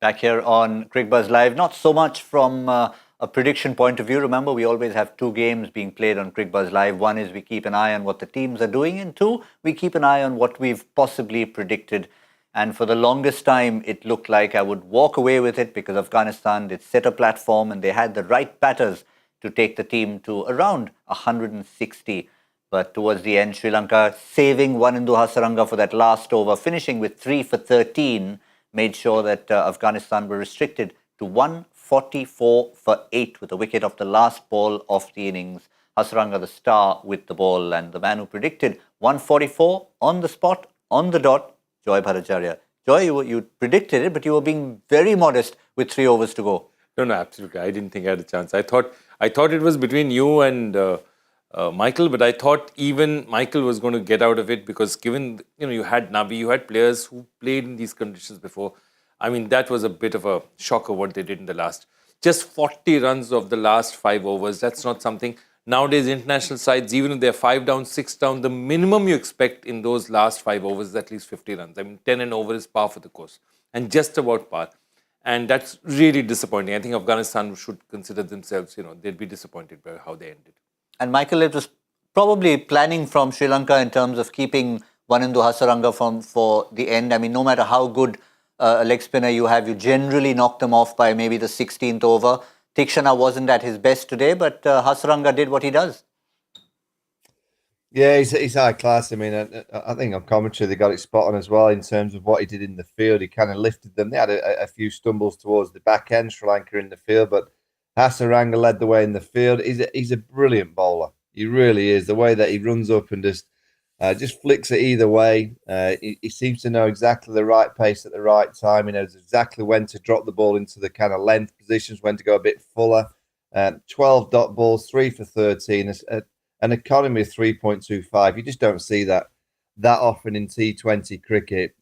Back here on Cricbuzz Live, not so much from a prediction point of view. Remember, we always have two games being played on Cricbuzz Live. One is we keep an eye on what the teams are doing, and two, we keep an eye on what we've possibly predicted. And for the longest time, it looked like I would walk away with it because Afghanistan did set a platform and they had the right batters to take the team to around 160. But towards the end, Sri Lanka saving Wanindu Hasaranga for that last over, finishing with 3 for 13, made sure that Afghanistan were restricted to 144 for 8 with a wicket off the last ball of the innings. Hasaranga the star with the ball, and the man who predicted 144 on the spot, on the dot, Joy Bhattacharjya. Joy, you predicted it, but you were being very modest with 3 overs to go. No, absolutely. I didn't think I had a chance. I thought it was between you and Michael, but I thought even Michael was going to get out of it because given, you had Nabi, you had players who played in these conditions before. I mean, that was a bit of a shocker what they did in the last. Just 40 runs of the last 5 overs. That's not something. Nowadays, international sides, even if they're 5 down, 6 down, the minimum you expect in those last 5 overs is at least 50 runs. I mean, 10 and over is par for the course and just about par. And that's really disappointing. I think Afghanistan should consider themselves, they'd be disappointed by how they ended. And Michael, it was probably planning from Sri Lanka in terms of keeping Wanindu Hasaranga for the end. I mean, no matter how good a leg spinner you have, you generally knock them off by maybe the 16th over. Tikshana wasn't at his best today, but Hasaranga did what he does. Yeah, he's high class. I mean, I think on commentary they got it spot on as well in terms of what he did in the field. He kind of lifted them. They had a few stumbles towards the back end, Sri Lanka in the field, but Hasaranga led the way in the field. He's a brilliant bowler. He really is. The way that he runs up and just flicks it either way. He seems to know exactly the right pace at the right time. He knows exactly when to drop the ball into the kind of length positions, when to go a bit fuller. 12 dot balls, 3 for 13, an economy of 3.25. You just don't see that often in T20 cricket.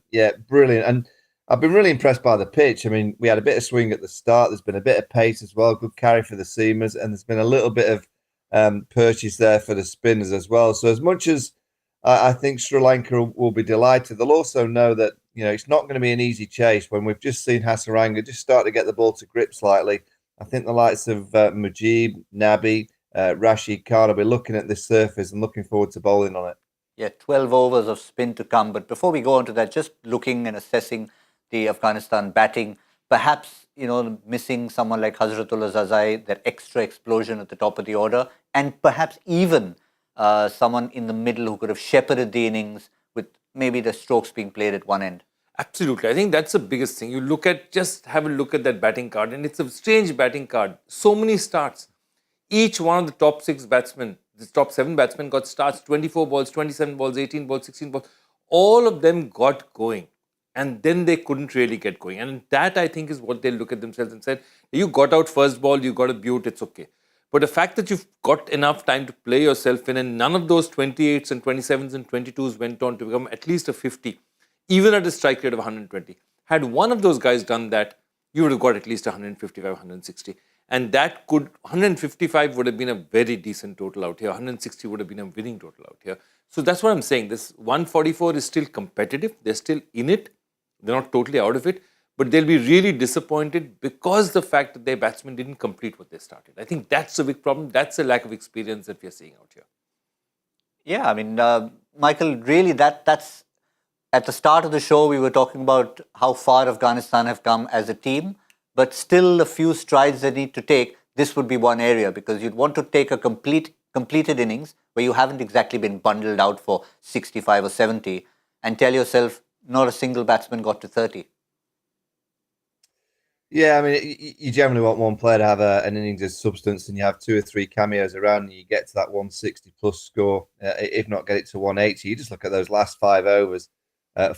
Yeah, brilliant. And I've been really impressed by the pitch. I mean, we had a bit of swing at the start. There's been a bit of pace as well. Good carry for the seamers. And there's been a little bit of purchase there for the spinners as well. So as much as I think Sri Lanka will be delighted, they'll also know that, it's not going to be an easy chase when we've just seen Hasaranga just start to get the ball to grip slightly. I think the likes of Mujib, Nabi, Rashid Khan will be looking at this surface and looking forward to bowling on it. Yeah, 12 overs of spin to come. But before we go on to that, just looking and assessing the Afghanistan batting, perhaps, missing someone like Hazratullah Zazai, that extra explosion at the top of the order, and perhaps even someone in the middle who could have shepherded the innings with maybe the strokes being played at one end. Absolutely. I think that's the biggest thing. Have a look at that batting card, and it's a strange batting card. So many starts. Each one of the top 6 batsmen, the top 7 batsmen got starts, 24 balls, 27 balls, 18 balls, 16 balls. All of them got going. And then they couldn't really get going. And that, I think, is what they'll look at themselves and said, you got out first ball, you got a beaut, it's okay. But the fact that you've got enough time to play yourself in, and none of those 28s and 27s and 22s went on to become at least a 50, even at a strike rate of 120. Had one of those guys done that, you would have got at least 155, 160. And 155 would have been a very decent total out here. 160 would have been a winning total out here. So that's what I'm saying. This 144 is still competitive. They're still in it. They're not totally out of it, but they'll be really disappointed because the fact that their batsmen didn't complete what they started. I think that's a big problem. That's the lack of experience that we're seeing out here. Yeah, I mean, Michael, really that's at the start of the show, we were talking about how far Afghanistan have come as a team, but still a few strides they need to take. This would be one area because you'd want to take a completed innings where you haven't exactly been bundled out for 65 or 70 and tell yourself, not a single batsman got to 30. Yeah, I mean, you generally want one player to have an innings of substance, and you have 2 or 3 cameos around, and you get to that 160 plus score, if not get it to 180. You just look at those last 5 overs,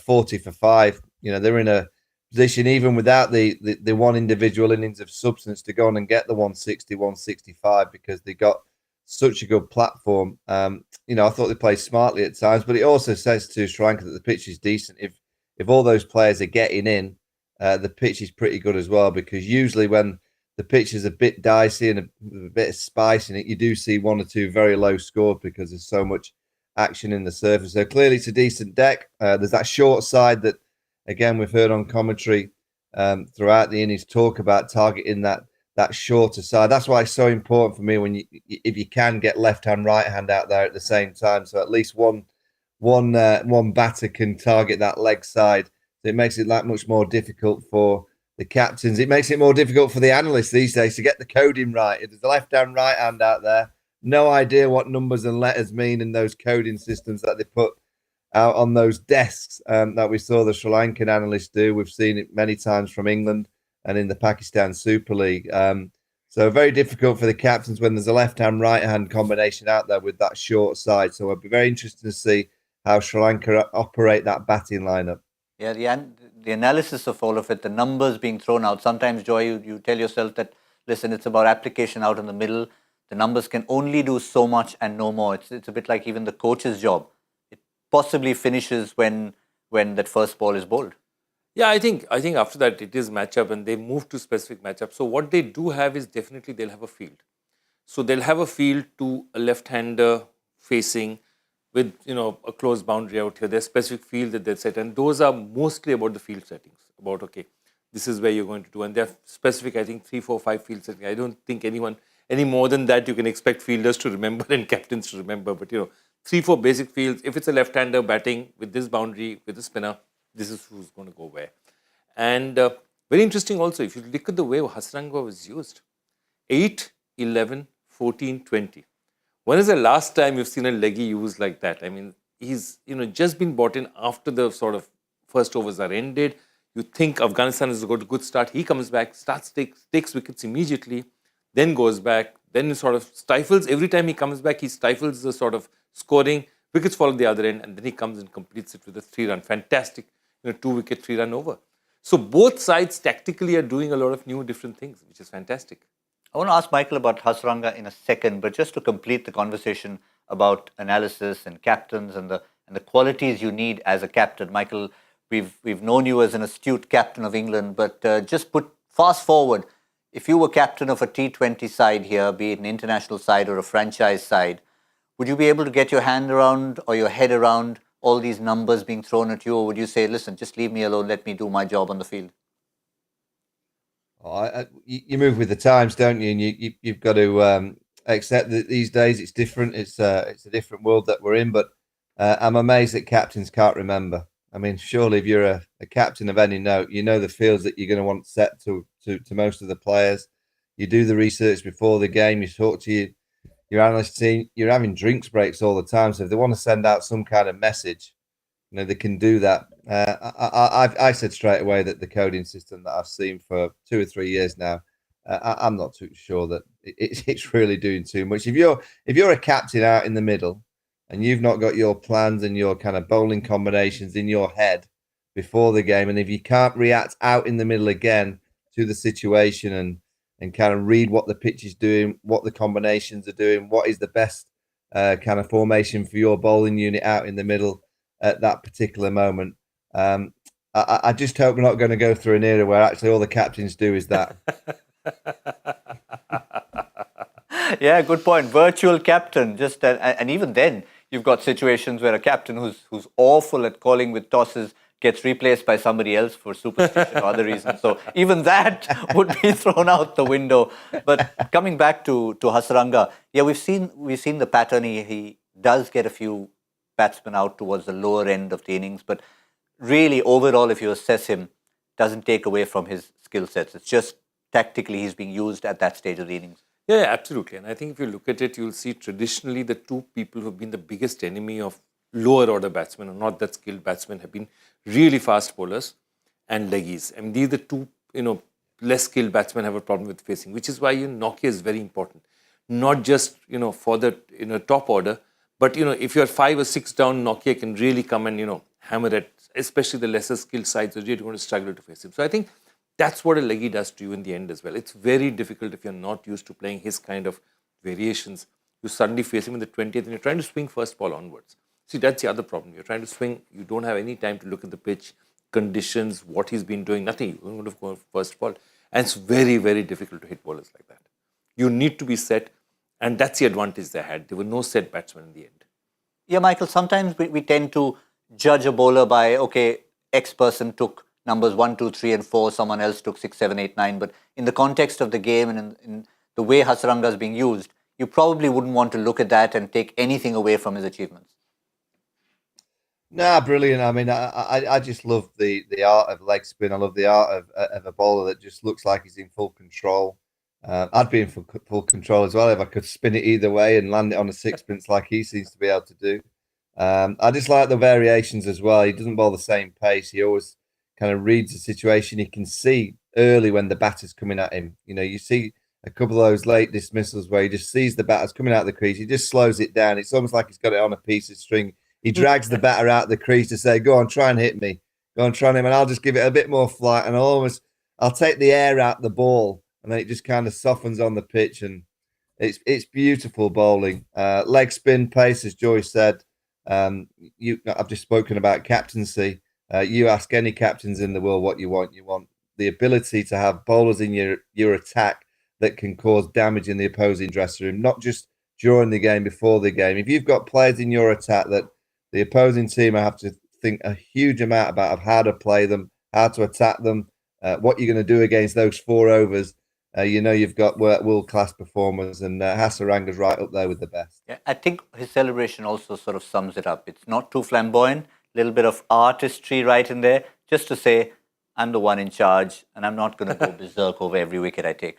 40 for 5. They're in a position, even without the one individual innings of substance, to go on and get the 160, 165 because they got such a good platform. I thought they played smartly at times, but it also says to Sri Lanka that the pitch is decent. If all those players are getting in, the pitch is pretty good as well, because usually when the pitch is a bit dicey and a bit of spice in it, you do see 1 or 2 very low scores because there's so much action in the surface. So clearly it's a decent deck. There's that short side that, again, we've heard on commentary, throughout the innings talk about targeting that shorter side. That's why it's so important for me when if you can get left hand, right hand out there at the same time. So at least one batter can target that leg side. So it makes it that much more difficult for the captains. It makes it more difficult for the analysts these days to get the coding right. If there's a left hand, right hand out there, no idea what numbers and letters mean in those coding systems that they put out on those desks that we saw the Sri Lankan analysts do. We've seen it many times from England and in the Pakistan Super League. So very difficult for the captains when there's a left-hand, right-hand combination out there with that short side. So I'd be very interested to see how Sri Lanka operate that batting lineup. Yeah, the analysis of all of it, the numbers being thrown out. Sometimes, Joy, you tell yourself that, listen, it's about application out in the middle. The numbers can only do so much and no more. It's a bit like even the coach's job. It possibly finishes when that first ball is bowled. Yeah, I think after that it is matchup and they move to specific matchup. So what they do have is definitely they'll have a field. So they'll have a field to a left-hander facing with a close boundary out here. There's specific field that they set, and those are mostly about the field settings. About this is where you're going to do, and they're specific. I think 3, 4, 5 field settings. I don't think any more than that you can expect fielders to remember and captains to remember. But 3, 4 basic fields. If it's a left-hander batting with this boundary with a spinner, this is who's going to go where. And very interesting also, if you look at the way Hasranga was used, 8, 11, 14, 20. When is the last time you've seen a leggy used like that? I mean, he's just been brought in after the sort of first overs are ended. You think Afghanistan has got a good start. He comes back, takes wickets immediately, then goes back, then sort of stifles. Every time he comes back, he stifles the sort of scoring. Wickets fall at the other end, and then he comes and completes it with a 3-run. Fantastic, 2-wicket, 3-run over. So both sides tactically are doing a lot of new different things, which is fantastic. I want to ask Michael about Hasranga in a second, but just to complete the conversation about analysis and captains and the qualities you need as a captain. Michael, we've known you as an astute captain of England, but just fast forward, if you were captain of a T20 side here, be it an international side or a franchise side, would you be able to get your hand around or your head around all these numbers being thrown at you, or would you say, listen, just leave me alone, let me do my job on the field? You move with the times, don't you? And you've got to accept that these days it's different. It's a different world that we're in. But I'm amazed that captains can't remember. I mean, surely if you're a captain of any note, you know the fields that you're going to want set to most of the players. You do the research before the game. You talk to your analyst team. You're having drinks breaks all the time. So if they want to send out some kind of message, they can do that. I said straight away that the coding system that I've seen for 2 or 3 years now, I'm not too sure that it's really doing too much. If you're a captain out in the middle and you've not got your plans and your kind of bowling combinations in your head before the game, and if you can't react out in the middle again to the situation and kind of read what the pitch is doing, what the combinations are doing, what is the best kind of formation for your bowling unit out in the middle at that particular moment. I just hope we're not going to go through an era where actually all the captains do is that. Yeah, good point. Virtual captain. And even then, you've got situations where a captain who's awful at calling with tosses gets replaced by somebody else for superstition or other reasons. So even that would be thrown out the window. But coming back to Hasranga, yeah, we've seen the pattern. He does get a few batsmen out towards the lower end of the innings, but really overall, if you assess him, doesn't take away from his skill sets. It's just tactically he's being used at that stage of the innings. Yeah, absolutely. And I think if you look at it, you'll see traditionally the two people who've been the biggest enemy of lower order batsmen or not that skilled batsmen have been really fast bowlers and leggies. I mean, these are the two, less skilled batsmen have a problem with facing, which is why Nokia is very important. Not just, for the top order, but, if you're 5 or 6 down, Nokia can really come and, hammer at, especially the lesser skilled sides are really going to struggle to face him. So I think that's what a leggy does to you in the end as well. It's very difficult if you're not used to playing his kind of variations. You suddenly face him in the 20th and you're trying to swing first ball onwards. See, that's the other problem. You're trying to swing. You don't have any time to look at the pitch, conditions, what he's been doing, nothing. You're going to go first ball. And it's very, very difficult to hit bowlers like that. You need to be set. And that's the advantage they had. There were no set batsmen in the end. Yeah, Michael, sometimes we tend to judge a bowler by, okay, X person took numbers 1, 2, 3, and 4. Someone else took 6, 7, 8, 9. But in the context of the game and in the way Hasaranga is being used, you probably wouldn't want to look at that and take anything away from his achievements. Nah, brilliant. I mean, I just love the art of leg spin. I love the art of a bowler that just looks like he's in full control. I'd be in full control as well if I could spin it either way and land it on a sixpence like he seems to be able to do. I just like the variations as well. He doesn't bowl the same pace. He always kind of reads the situation. He can see early when the batter's coming at him. You know, you see a couple of those late dismissals where he just sees the batters coming out of the crease. He just slows it down. It's almost like he's got it on a piece of string. He drags the batter out of the crease to say, go on, try and hit me. Go on, try and hit me. And I'll just give it a bit more flight. And I'll take the air out the ball. And then it just kind of softens on the pitch. And it's beautiful bowling. Leg spin, pace, as Joy said. I've just spoken about captaincy. You ask any captains in the world what you want. You want the ability to have bowlers in your attack that can cause damage in the opposing dressing room, not just during the game, before the game. If you've got players in your attack that the opposing team have to think a huge amount about of how to play them, how to attack them, what you're going to do against those 4 overs, you've got world-class performers, and Hasaranga's right up there with the best. Yeah, I think his celebration also sort of sums it up. It's not too flamboyant, a little bit of artistry right in there, just to say, I'm the one in charge, and I'm not going to go berserk over every wicket I take.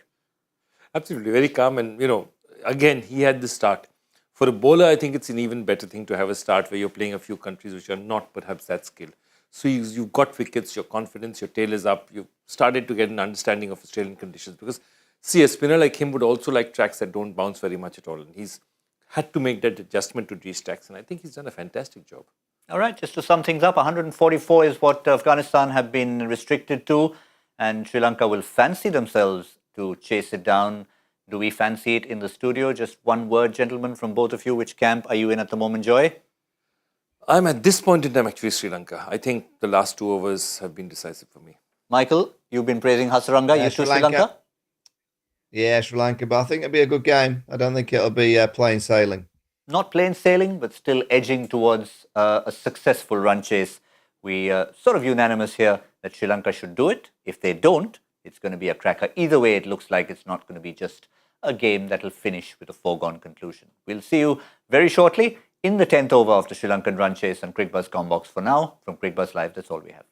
Absolutely, very calm. And, again, he had the start. For a bowler, I think it's an even better thing to have a start where you're playing a few countries which are not perhaps that skilled. So you've got wickets, your confidence, your tail is up. You've started to get an understanding of Australian conditions. Because, see, a spinner like him would also like tracks that don't bounce very much at all. And he's had to make that adjustment to these tracks. And I think he's done a fantastic job. All right, just to sum things up, 144 is what Afghanistan have been restricted to. And Sri Lanka will fancy themselves to chase it down. Do we fancy it in the studio? Just one word, gentlemen, from both of you. Which camp are you in at the moment, Joy? I'm at this point in time actually Sri Lanka. I think the last 2 overs have been decisive for me. Michael, you've been praising Hasaranga. You too, Sri Lanka? Yeah, Sri Lanka, but I think it'll be a good game. I don't think it'll be plain sailing. Not plain sailing, but still edging towards a successful run chase. We sort of unanimous here that Sri Lanka should do it. If they don't, it's going to be a cracker. Either way, it looks like it's not going to be just a game that will finish with a foregone conclusion. We'll see you very shortly in the 10th over of the Sri Lankan run chase on Cricbuzz Combox. For now, from Cricbuzz Live, that's all we have.